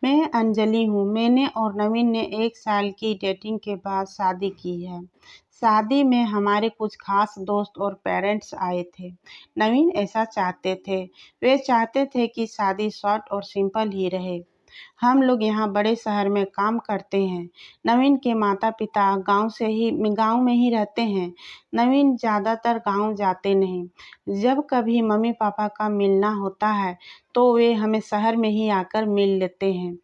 मैं अंजलि हूँ। मैंने और नवीन ने 1 साल की डेटिंग के बाद शादी की है। शादी में हमारे कुछ खास दोस्त और पेरेंट्स आए थे। नवीन ऐसा चाहते थे। वे चाहते थे कि शादी शॉर्ट और सिंपल ही रहे। हम लोग यहाँ बड़े शहर में काम करते हैं। नवीन के माता-पिता गाँव में ही रहते हैं। नवीन ज़्यादातर गाँव जाते नहीं। जब कभी मम्मी-पापा का मिलना होता है, तो वे हमें शहर में ही आकर मिल लेते हैं।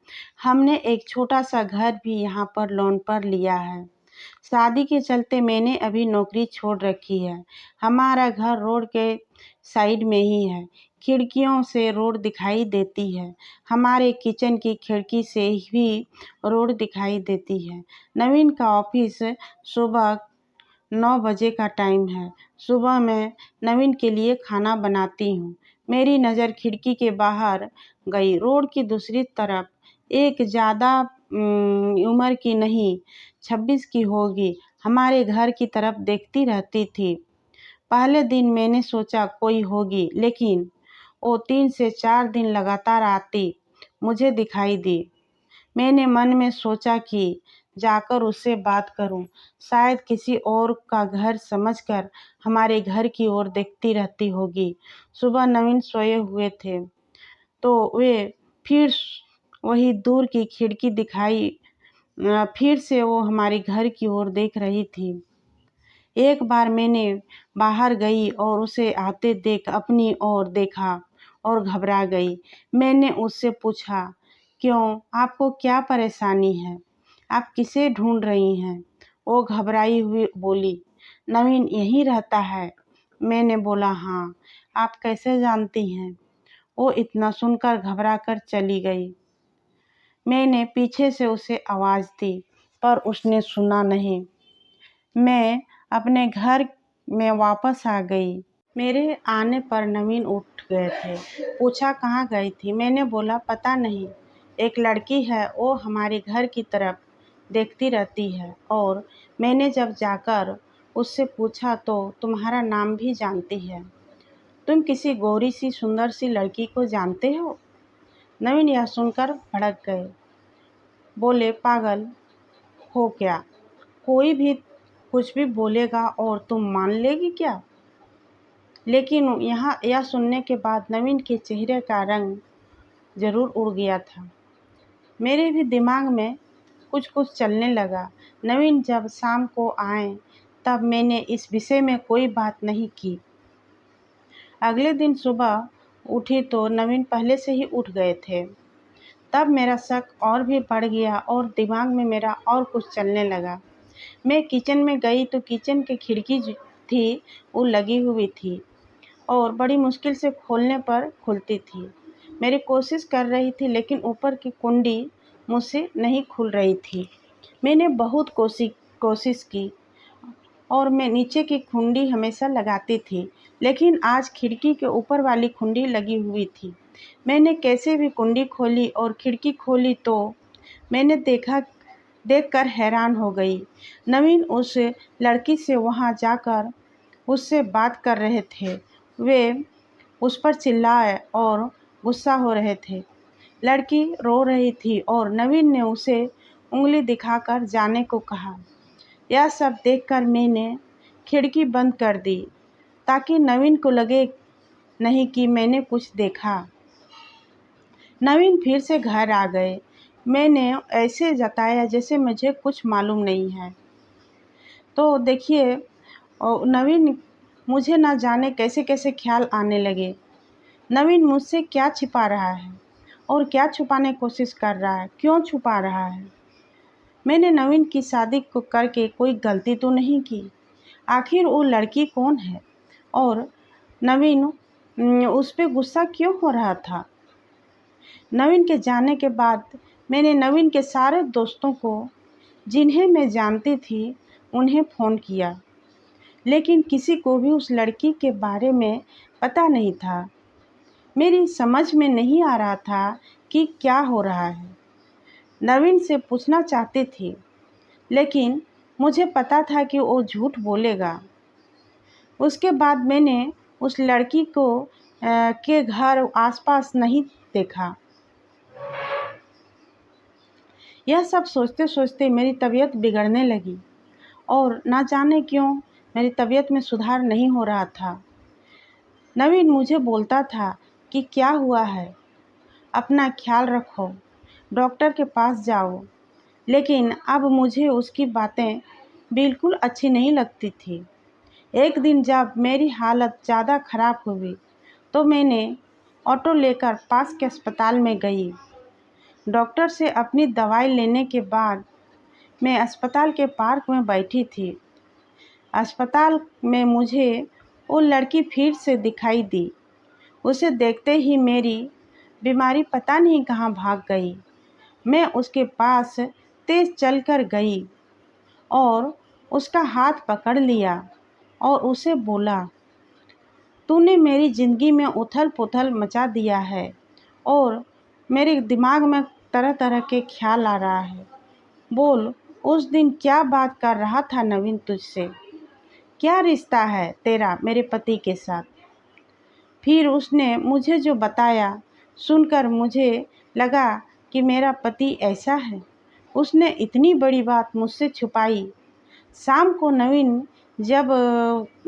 हमने एक छोटा-सा घर भी यहाँ पर लोन पर लिया है। शादी के चलते मैंने अभी नौकरी छोड़ रखी है। हमारा घर रोड के साइड में ही है। खिड़कियों से रोड दिखाई देती है। हमारे किचन की खिड़की से भी रोड दिखाई देती है। नवीन का ऑफिस सुबह 9 बजे का टाइम है। सुबह मैं नवीन के लिए खाना बनाती हूँ। मेरी नज़र खिड़की के बाहर गई। रोड की दूसरी तरफ एक ज़्यादा उम्र की नहीं, 26 की होगी, हमारे घर की तरफ देखती रहती थी। पहले दिन मैंने सोचा कोई होगी, लेकिन वो 3 से 4 दिन लगातार आती मुझे दिखाई दी। मैंने मन में सोचा कि जाकर उससे बात करूं। शायद किसी और का घर समझकर हमारे घर की ओर देखती रहती होगी। सुबह नवीन सोए हुए थे, तो वे फिर वही दूर की खिड़की दिखाई फिर से वो हमारे घर की ओर देख रही थी। एक बार मैंने बाहर गई और उसे आते देख अपनी ओर देखा और घबरा गई। मैंने उससे पूछा, क्यों, आपको क्या परेशानी है? आप किसे ढूंढ रही हैं? वो घबराई हुई बोली, नवीन यहीं रहता है। मैंने बोला, हाँ। आप कैसे जानती हैं? वो इतना सुनकर घबरा कर चली गई। मैंने पीछे से उसे आवाज़ दी, पर उसने सुना नहीं। मैं अपने घर में वापस आ गई। मेरे आने पर नवीन उठ गए थे। पूछा, कहाँ गई थी? मैंने बोला, पता नहीं। एक लड़की है, वो हमारे घर की तरफ देखती रहती है और मैंने जब जाकर उससे पूछा तो तुम्हारा नाम भी जानती है। तुम किसी गोरी सी सुंदर सी लड़की को जानते हो? नवीन यह सुनकर भड़क गए। बोले, पागल हो क्या? कोई भी कुछ भी बोलेगा और तुम मान लेगी क्या? लेकिन यहाँ यह सुनने के बाद नवीन के चेहरे का रंग ज़रूर उड़ गया था। मेरे भी दिमाग में कुछ कुछ चलने लगा। नवीन जब शाम को आए तब मैंने इस विषय में कोई बात नहीं की। अगले दिन सुबह उठी तो नवीन पहले से ही उठ गए थे। तब मेरा शक और भी बढ़ गया और दिमाग में मेरा और कुछ चलने लगा। मैं किचन में गई तो किचन की खिड़की जो थी वो लगी हुई थी और बड़ी मुश्किल से खोलने पर खुलती थी। मेरी कोशिश कर रही थी, लेकिन ऊपर की कुंडी मुझसे नहीं खुल रही थी। मैंने बहुत कोशिश की और मैं नीचे की कुंडी हमेशा लगाती थी, लेकिन आज खिड़की के ऊपर वाली कुंडी लगी हुई थी। मैंने कैसे भी कुंडी खोली और खिड़की खोली तो मैंने देखकर हैरान हो गई। नवीन उस लड़की से वहां जाकर उससे बात कर रहे थे। वे उस पर चिल्लाए और गुस्सा हो रहे थे। लड़की रो रही थी और नवीन ने उसे उंगली दिखाकर जाने को कहा। यह सब देखकर मैंने खिड़की बंद कर दी ताकि नवीन को लगे नहीं कि मैंने कुछ देखा। नवीन फिर से घर आ गए। मैंने ऐसे जताया जैसे मुझे कुछ मालूम नहीं है। तो देखिए, नवीन मुझे ना जाने कैसे कैसे ख्याल आने लगे। नवीन मुझसे क्या छिपा रहा है और क्या छुपाने की कोशिश कर रहा है? क्यों छुपा रहा है? मैंने नवीन की शादी को करके कोई गलती तो नहीं की। आखिर वो लड़की कौन है और नवीन उस पर गुस्सा क्यों हो रहा था? नवीन के जाने के बाद मैंने नवीन के सारे दोस्तों को, जिन्हें मैं जानती थी, उन्हें फ़ोन किया, लेकिन किसी को भी उस लड़की के बारे में पता नहीं था। मेरी समझ में नहीं आ रहा था कि क्या हो रहा है। नवीन से पूछना चाहती थी, लेकिन मुझे पता था कि वो झूठ बोलेगा। उसके बाद मैंने उस लड़की के घर आसपास नहीं देखा। यह सब सोचते सोचते मेरी तबीयत बिगड़ने लगी और ना जाने क्यों मेरी तबीयत में सुधार नहीं हो रहा था। नवीन मुझे बोलता था कि क्या हुआ है, अपना ख्याल रखो, डॉक्टर के पास जाओ, लेकिन अब मुझे उसकी बातें बिल्कुल अच्छी नहीं लगती थी। एक दिन जब मेरी हालत ज़्यादा खराब हुई तो मैंने ऑटो लेकर पास के अस्पताल में गई। डॉक्टर से अपनी दवाई लेने के बाद मैं अस्पताल के पार्क में बैठी थी। अस्पताल में मुझे वो लड़की फिर से दिखाई दी। उसे देखते ही मेरी बीमारी पता नहीं कहाँ भाग गई। मैं उसके पास तेज़ चलकर गई और उसका हाथ पकड़ लिया और उसे बोला, तूने मेरी ज़िंदगी में उथल-पुथल मचा दिया है और मेरे दिमाग में तरह तरह के ख्याल आ रहा है। बोल, उस दिन क्या बात कर रहा था नवीन तुझसे? क्या रिश्ता है तेरा मेरे पति के साथ? फिर उसने मुझे जो बताया सुनकर मुझे लगा कि मेरा पति ऐसा है। उसने इतनी बड़ी बात मुझसे छुपाई। शाम को नवीन जब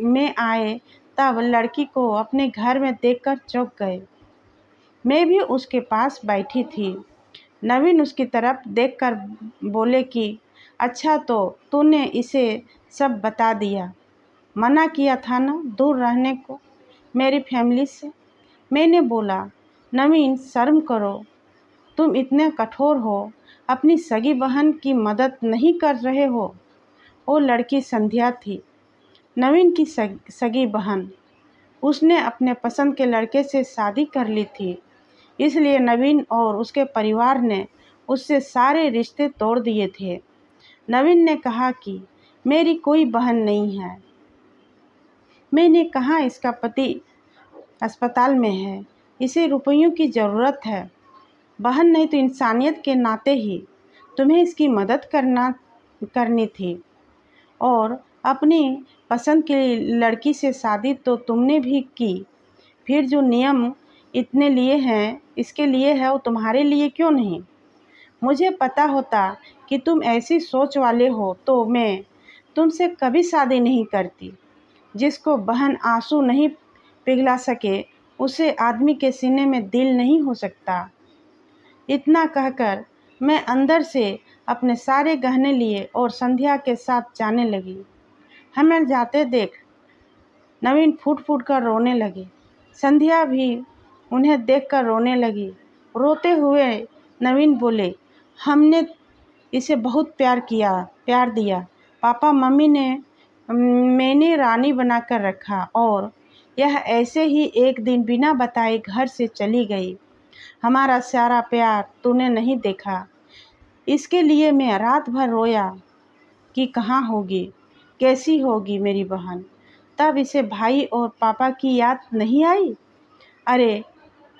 मैं आए तब लड़की को अपने घर में देखकर चौंक गए। मैं भी उसके पास बैठी थी। नवीन उसकी तरफ देखकर बोले कि अच्छा, तो तूने इसे सब बता दिया। मना किया था ना दूर रहने को मेरी फैमिली से। मैंने बोला, नवीन शर्म करो, तुम इतने कठोर हो, अपनी सगी बहन की मदद नहीं कर रहे हो। वो लड़की संध्या थी, नवीन की सगी बहन। उसने अपने पसंद के लड़के से शादी कर ली थी, इसलिए नवीन और उसके परिवार ने उससे सारे रिश्ते तोड़ दिए थे। नवीन ने कहा कि मेरी कोई बहन नहीं है। मैंने कहा इसका पति अस्पताल में है, इसे रुपयों की ज़रूरत है। बहन नहीं तो इंसानियत के नाते ही तुम्हें इसकी मदद करनी थी और अपनी पसंद की लड़की से शादी तो तुमने भी की। फिर जो नियम इतने लिए हैं, इसके लिए है, वो तुम्हारे लिए क्यों नहीं? मुझे पता होता कि तुम ऐसी सोच वाले हो तो मैं तुमसे कभी शादी नहीं करती। जिसको बहन आंसू नहीं पिघला सके, उसे आदमी के सीने में दिल नहीं हो सकता। इतना कहकर मैं अंदर से अपने सारे गहने लिए और संध्या के साथ जाने लगी। हमें जाते देख नवीन फूट फूट कर रोने लगे। संध्या भी उन्हें देखकर रोने लगी। रोते हुए नवीन बोले, हमने इसे बहुत प्यार दिया। पापा मम्मी ने मैंने रानी बनाकर रखा और यह ऐसे ही एक दिन बिना बताए घर से चली गई। हमारा सारा प्यार तूने नहीं देखा। इसके लिए मैं रात भर रोया कि कहाँ होगी, कैसी होगी मेरी बहन। तब इसे भाई और पापा की याद नहीं आई? अरे,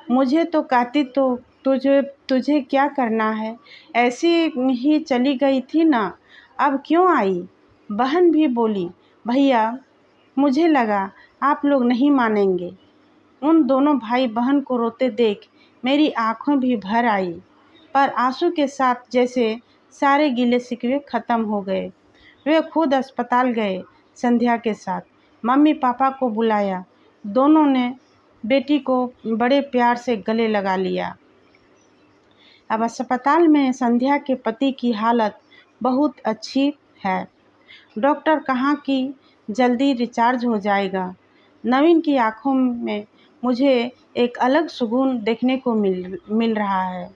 मुझे तो कहती तो तुझे क्या करना है, ऐसी ही चली गई थी ना, अब क्यों आई? बहन भी बोली, भैया मुझे लगा आप लोग नहीं मानेंगे। उन दोनों भाई बहन को रोते देख मेरी आंखों भी भर आई, पर आंसू के साथ जैसे सारे गिले शिकवे खत्म हो गए। वे खुद अस्पताल गए संध्या के साथ। मम्मी पापा को बुलाया। दोनों ने बेटी को बड़े प्यार से गले लगा लिया। अब अस्पताल में संध्या के पति की हालत बहुत अच्छी है। डॉक्टर कहा कि जल्दी रिचार्ज हो जाएगा। नवीन की आंखों में मुझे एक अलग सुकून देखने को मिल रहा है।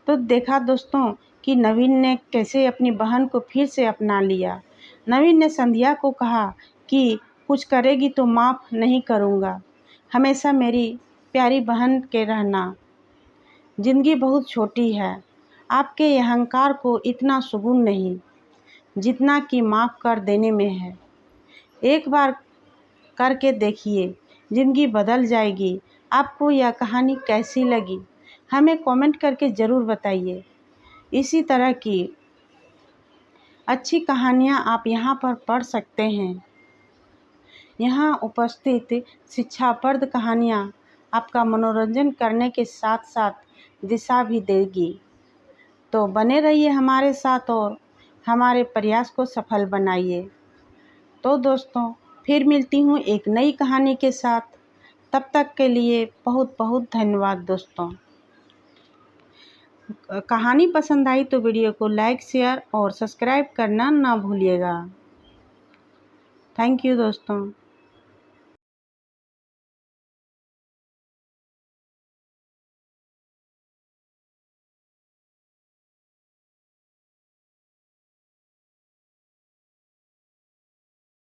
तो देखा दोस्तों कि नवीन ने कैसे अपनी बहन को फिर से अपना लिया। नवीन ने संध्या को कहा कि कुछ करेगी तो माफ़ नहीं करूँगा, हमेशा मेरी प्यारी बहन के रहना। ज़िंदगी बहुत छोटी है, आपके अहंकार को इतना सुकून नहीं जितना कि माफ़ कर देने में है। एक बार करके देखिए, ज़िंदगी बदल जाएगी। आपको यह कहानी कैसी लगी हमें कमेंट करके ज़रूर बताइए। इसी तरह की अच्छी कहानियाँ आप यहाँ पर पढ़ सकते हैं। यहाँ उपस्थित शिक्षाप्रद कहानियाँ आपका मनोरंजन करने के साथ साथ दिशा भी देगी। तो बने रहिए हमारे साथ और हमारे प्रयास को सफल बनाइए। तो दोस्तों फिर मिलती हूँ एक नई कहानी के साथ। तब तक के लिए बहुत बहुत धन्यवाद दोस्तों। कहानी पसंद आई तो वीडियो को लाइक, शेयर और सब्सक्राइब करना ना भूलिएगा। थैंक यू दोस्तों।